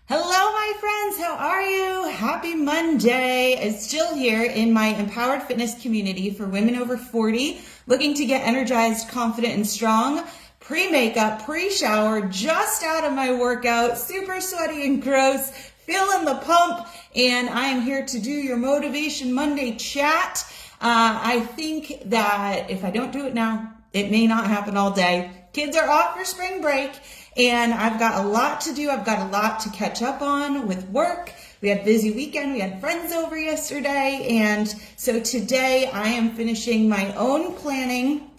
Hello, my friends. How are you? Happy Monday. It's Jill here in my empowered fitness community for women over 40, looking to get energized, confident, and strong. Pre-makeup, pre-shower, just out of my workout, super sweaty and gross, feeling the pump, and I am here to do your Motivation Monday chat. I think that if I don't do it now, it may not happen all day. Kids are off for spring break, and I've got a lot to do. I've got a lot to catch up on with work. We had a busy weekend. We had friends over yesterday. And so today I am finishing my own planning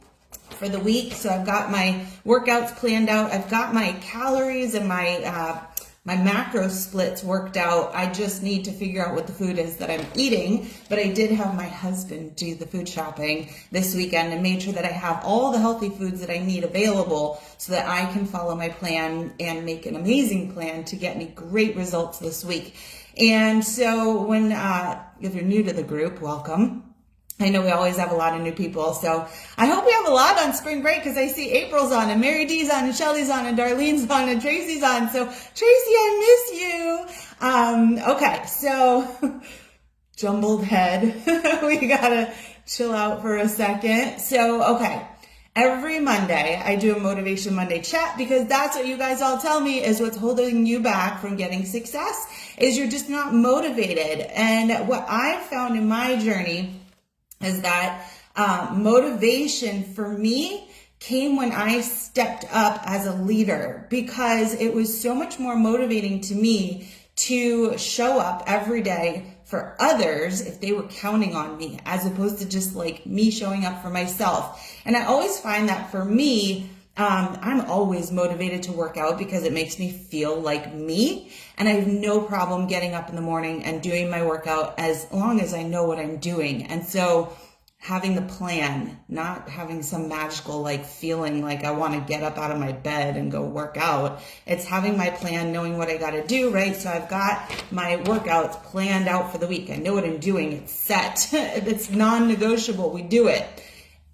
for the week. So I've got my workouts planned out. I've got my calories and my macro splits worked out. I just need to figure out what the food is that I'm eating. But I did have my husband do the food shopping this weekend and made sure that I have all the healthy foods that I need available so that I can follow my plan and make an amazing plan to get me great results this week. And so if you're new to the group, welcome. I know we always have a lot of new people, so I hope we have a lot on spring break because I see April's on and Mary D's on and Shelly's on and Darlene's on and Tracy's on. So Tracy, I miss you. Okay, so jumbled head. We gotta chill out for a second. So, okay. Every Monday, I do a Motivation Monday chat because that's what you guys all tell me is what's holding you back from getting success is you're just not motivated. And what I found in my journey is that motivation for me came when I stepped up as a leader because it was so much more motivating to me to show up every day for others if they were counting on me as opposed to just like me showing up for myself. And I always find that for me, I'm always motivated to work out because it makes me feel like me. And I have no problem getting up in the morning and doing my workout as long as I know what I'm doing. And so having the plan, not having some magical like feeling like I want to get up out of my bed and go work out. It's having my plan, knowing what I got to do, right? So I've got my workouts planned out for the week. I know what I'm doing. It's set. It's non-negotiable. We do it.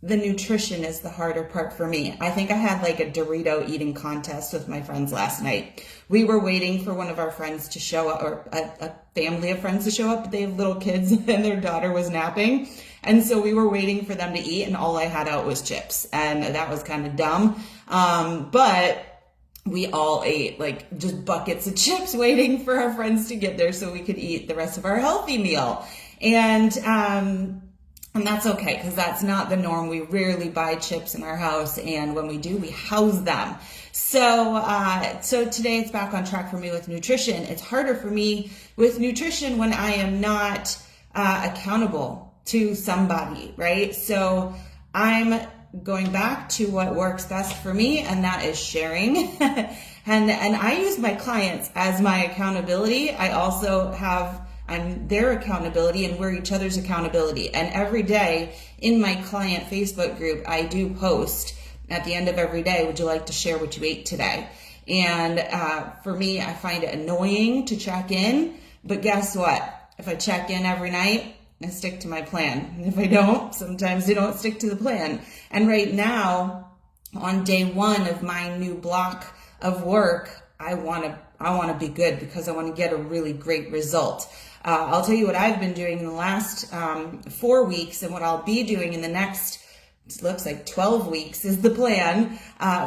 The nutrition is the harder part for me. I think I had like a Dorito eating contest with my friends last night. We were waiting for one of our friends to show up, or a family of friends to show up. They have little kids and their daughter was napping. And so we were waiting for them to eat and all I had out was chips. And that was kind of dumb. But we all ate like just buckets of chips waiting for our friends to get there so we could eat the rest of our healthy meal. And that's okay because that's not the norm. We rarely buy chips in our house, and when we do, we house them. So today it's back on track for me with nutrition. It's harder for me with nutrition when I am not accountable to somebody, right? So I'm going back to what works best for me, and that is sharing. and I use my clients as my accountability. I also I'm their accountability and we're each other's accountability. And every day in my client Facebook group, I do post at the end of every day, would you like to share what you ate today? And for me, I find it annoying to check in, but guess what? If I check in every night, I stick to my plan. And if I don't, sometimes I don't stick to the plan. And right now, on day one of my new block of work, I want to be good because I want to get a really great result. I'll tell you what I've been doing in the last 4 weeks and what I'll be doing in the next, it looks like 12 weeks is the plan.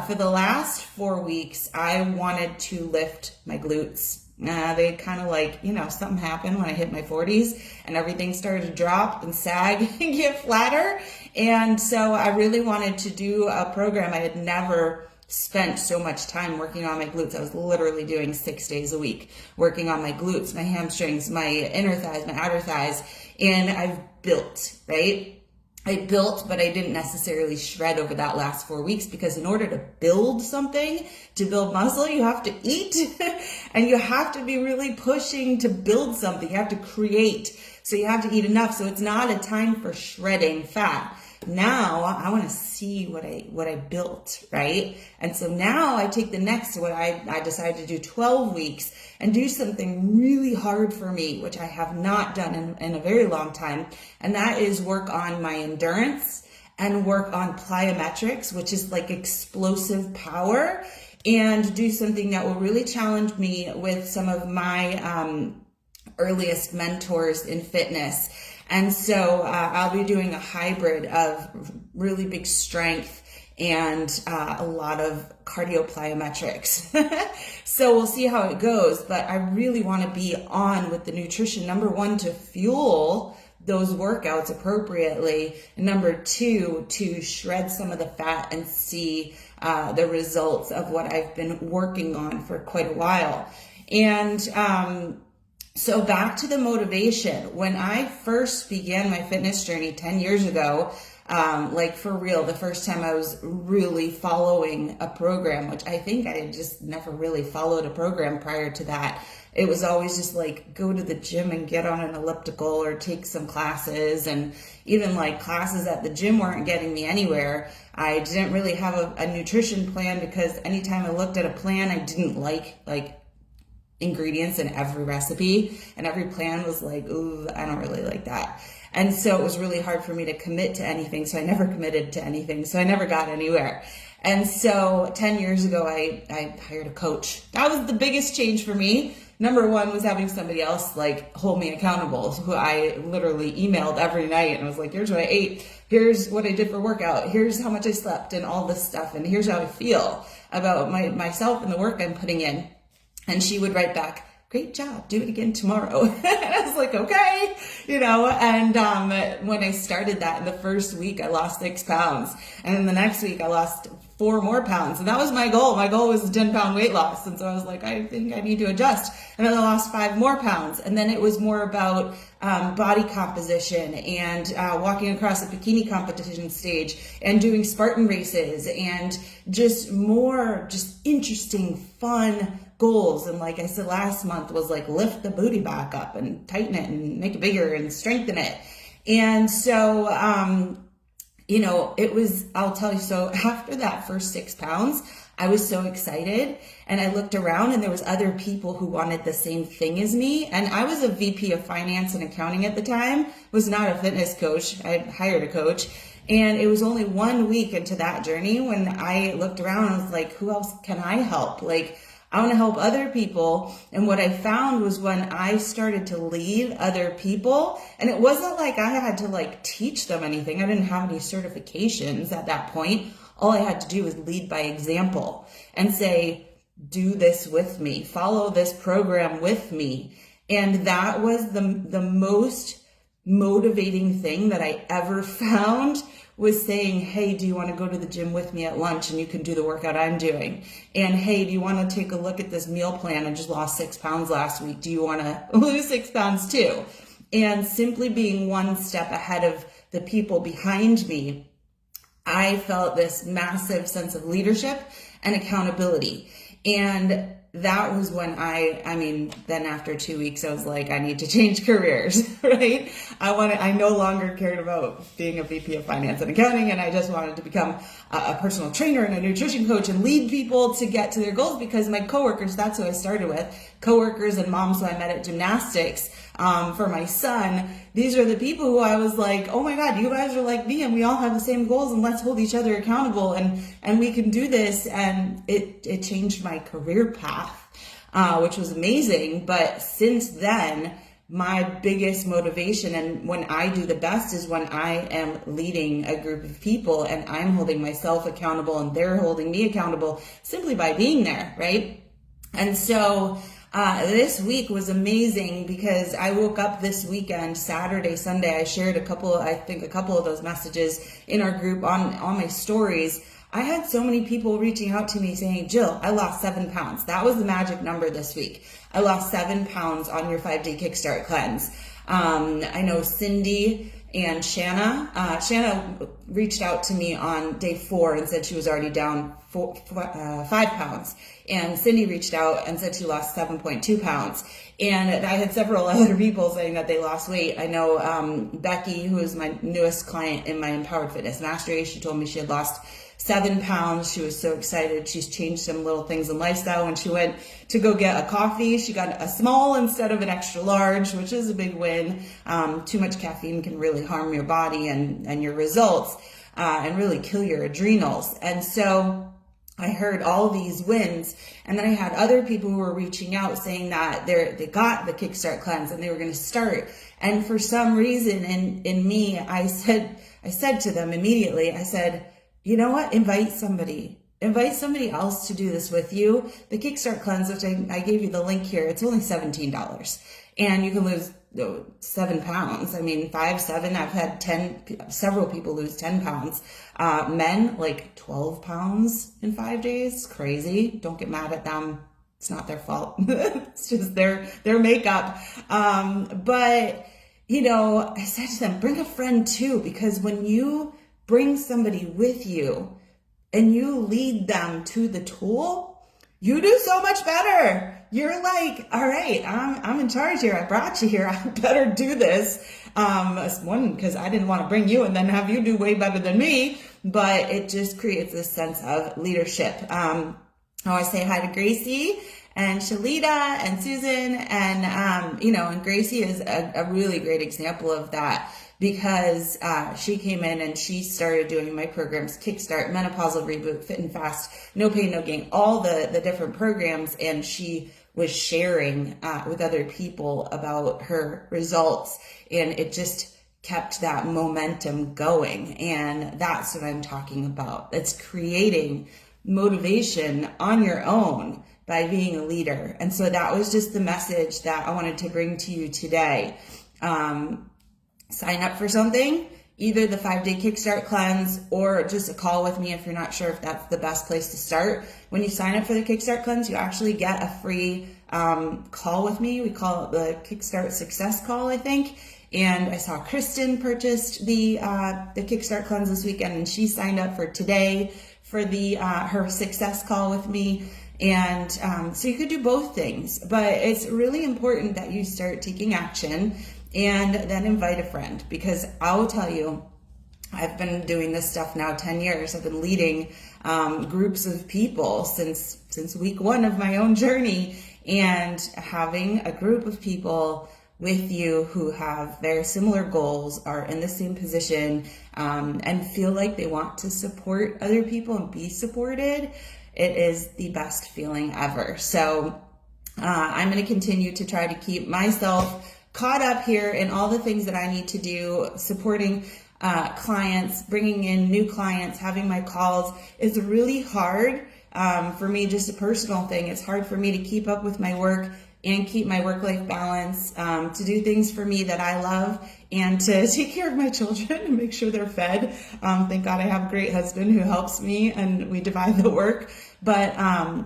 For the last 4 weeks, I wanted to lift my glutes. They kind of like, something happened when I hit my 40s and everything started to drop and sag and get flatter. And so I really wanted to do a program. I had never spent so much time working on my glutes. I was literally doing 6 days a week, working on my glutes, my hamstrings, my inner thighs, my outer thighs, and I've built, right? I built, but I didn't necessarily shred over that last 4 weeks because in order to build something, to build muscle, you have to eat and you have to be really pushing to build something. You have to create. So you have to eat enough. So it's not a time for shredding fat. Now I want to see what I built, right? And so now I take the next, what I decided to do 12 weeks and do something really hard for me, which I have not done in a very long time. And that is work on my endurance and work on plyometrics, which is like explosive power. and do something that will really challenge me with some of my earliest mentors in fitness. And so I'll be doing a hybrid of really big strength and a lot of cardio plyometrics. So we'll see how it goes, but I really want to be on with the nutrition. Number one, to fuel those workouts appropriately. And number two, to shred some of the fat and see the results of what I've been working on for quite a while. And so back to the motivation. When I first began my fitness journey 10 years ago, like for real, the first time I was really following a program, which I think I had just never really followed a program prior to that. It was always just like go to the gym and get on an elliptical or take some classes, and even like classes at the gym weren't getting me anywhere. I didn't really have a nutrition plan because anytime I looked at a plan, I didn't like ingredients in every recipe, and every plan was like, ooh, I don't really like that. And so it was really hard for me to commit to anything. So I never committed to anything. So I never got anywhere. And so 10 years ago, I hired a coach. That was the biggest change for me. Number one was having somebody else like hold me accountable, who I literally emailed every night and was like, here's what I ate. Here's what I did for workout. Here's how much I slept and all this stuff. And here's how I feel about myself and the work I'm putting in. And she would write back, great job, do it again tomorrow. And I was like, okay, and when I started that, in the first week, I lost 6 pounds. And then the next week, I lost 4 more pounds. And that was my goal. My goal was a 10-pound weight loss. And so I was like, I think I need to adjust. And then I lost 5 more pounds. And then it was more about body composition and walking across a bikini competition stage and doing Spartan races and just more interesting, fun goals. And like I said last month, was like lift the booty back up and tighten it and make it bigger and strengthen it. And so, it was, I'll tell you, so after that first 6 pounds, I was so excited, and I looked around and there was other people who wanted the same thing as me. And I was a VP of finance and accounting at the time, was not a fitness coach. I hired a coach. And it was only 1 week into that journey when I looked around and was like, who else can I help? Like, I want to help other people. And what I found was when I started to lead other people, and it wasn't like I had to teach them anything. I didn't have any certifications at that point. All I had to do was lead by example and say, do this with me, follow this program with me. And that was the most motivating thing that I ever found, was saying, hey, do you want to go to the gym with me at lunch and you can do the workout I'm doing? And hey, do you want to take a look at this meal plan? I just lost 6 pounds last week. Do you want to lose 6 pounds too? And simply being one step ahead of the people behind me, I felt this massive sense of leadership and accountability. And that was when then after 2 weeks, I was like, I need to change careers, right? I no longer cared about being a VP of finance and accounting, and I just wanted to become a personal trainer and a nutrition coach and lead people to get to their goals, because my coworkers, that's who I started with, coworkers and moms who I met at gymnastics, for my son. These are the people who I was like, oh my God, you guys are like me and we all have the same goals, and let's hold each other accountable, and we can do this. And it changed my career path, which was amazing. But since then, my biggest motivation, and when I do the best, is when I am leading a group of people and I'm holding myself accountable and they're holding me accountable simply by being there, right? And so this week was amazing, because I woke up this weekend, Saturday, Sunday, I shared a couple of those messages in our group on my stories. I had so many people reaching out to me saying, Jill, I lost 7 pounds. That was the magic number this week. I lost 7 pounds on your 5-day Kickstart cleanse. I know Cindy and Shanna. Shanna reached out to me on day 4 and said she was already down 5 pounds. And Cindy reached out and said she lost 7.2 pounds. And I had several other people saying that they lost weight. I know Becky, who is my newest client in my Empowered Fitness Mastery, she told me she had lost 7 pounds. She was so excited. She's changed some little things in lifestyle. When she went to go get a coffee, she got a small instead of an extra large, which is a big win. Too much caffeine can really harm your body and your results, and really kill your adrenals. And so I heard all these wins, and then I had other people who were reaching out saying that they got the Kickstart cleanse and they were going to start. And for some reason in me, I said to them immediately, I said, you know what? Invite somebody else to do this with you. The Kickstart cleanse, which I gave you the link here, it's only $17, and you can lose 7 pounds. I mean, 5, 7, I've had several people lose 10 pounds. Men, like 12 pounds in 5 days. Crazy. Don't get mad at them. It's not their fault. It's just their makeup. But, you know, I said to them, bring a friend too, because when you bring somebody with you and you lead them to the tool, you do so much better. You're like, all right, I'm in charge here. I brought you here. I better do this. One, because I didn't want to bring you and then have you do way better than me, but it just creates this sense of leadership. I want to say hi to Gracie and Shalita and Susan, and and Gracie is a really great example of that, because she came in and she started doing my programs, Kickstart, Menopausal Reboot, Fit and Fast, No Pain, No Gain, all the different programs, and she was sharing with other people about her results, and it just kept that momentum going. And that's what I'm talking about. It's creating motivation on your own by being a leader. And so that was just the message that I wanted to bring to you today. Sign up for something, either the 5-day Kickstart cleanse or just a call with me if you're not sure if that's the best place to start. When you sign up for the Kickstart cleanse, you actually get a free call with me. We call it the Kickstart Success Call, I think. And I saw Kristen purchased the Kickstart cleanse this weekend, and she signed up for today for the her success call with me. And so you could do both things, but it's really important that you start taking action and then invite a friend, because I'll tell you, I've been doing this stuff now 10 years. I've been leading groups of people since week 1 of my own journey, and having a group of people with you who have very similar goals, are in the same position, and feel like they want to support other people and be supported, it is the best feeling ever. So I'm going to continue to try to keep myself caught up here in all the things that I need to do, supporting clients, bringing in new clients, having my calls. Is really hard for me, just a personal thing. It's hard for me to keep up with my work and keep my work-life balance, to do things for me that I love, and to take care of my children and make sure they're fed. Thank God I have a great husband who helps me, and we divide the work. But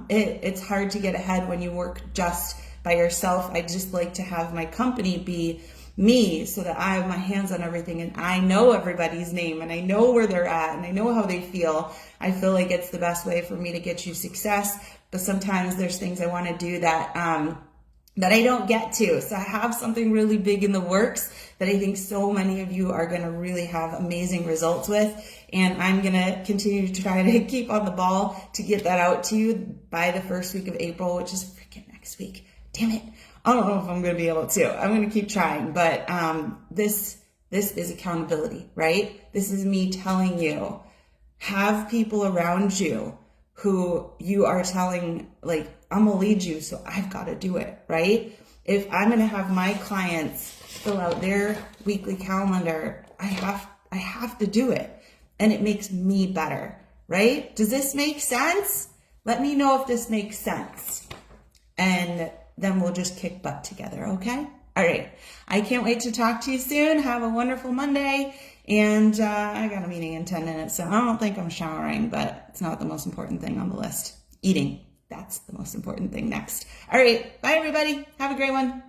it's hard to get ahead when you work just by yourself. I just like to have my company be me, so that I have my hands on everything, and I know everybody's name, and I know where they're at, and I know how they feel. I feel like it's the best way for me to get you success. But sometimes there's things I want to do that I don't get to. So I have something really big in the works that I think so many of you are going to really have amazing results with. And I'm going to continue to try to keep on the ball to get that out to you by the first week of April, which is freaking next week. Damn it. I don't know if I'm going to be able to. I'm going to keep trying. But this is accountability, right? This is me telling you, have people around you who you are telling, like, I'm going to lead you, so I've got to do it, right? If I'm going to have my clients fill out their weekly calendar, I have to do it. And it makes me better, right? Does this make sense? Let me know if this makes sense. And then we'll just kick butt together, okay? All right. I can't wait to talk to you soon. Have a wonderful Monday. And I got a meeting in 10 minutes, so I don't think I'm showering, but it's not the most important thing on the list. Eating. That's the most important thing next. All right. Bye, everybody. Have a great one.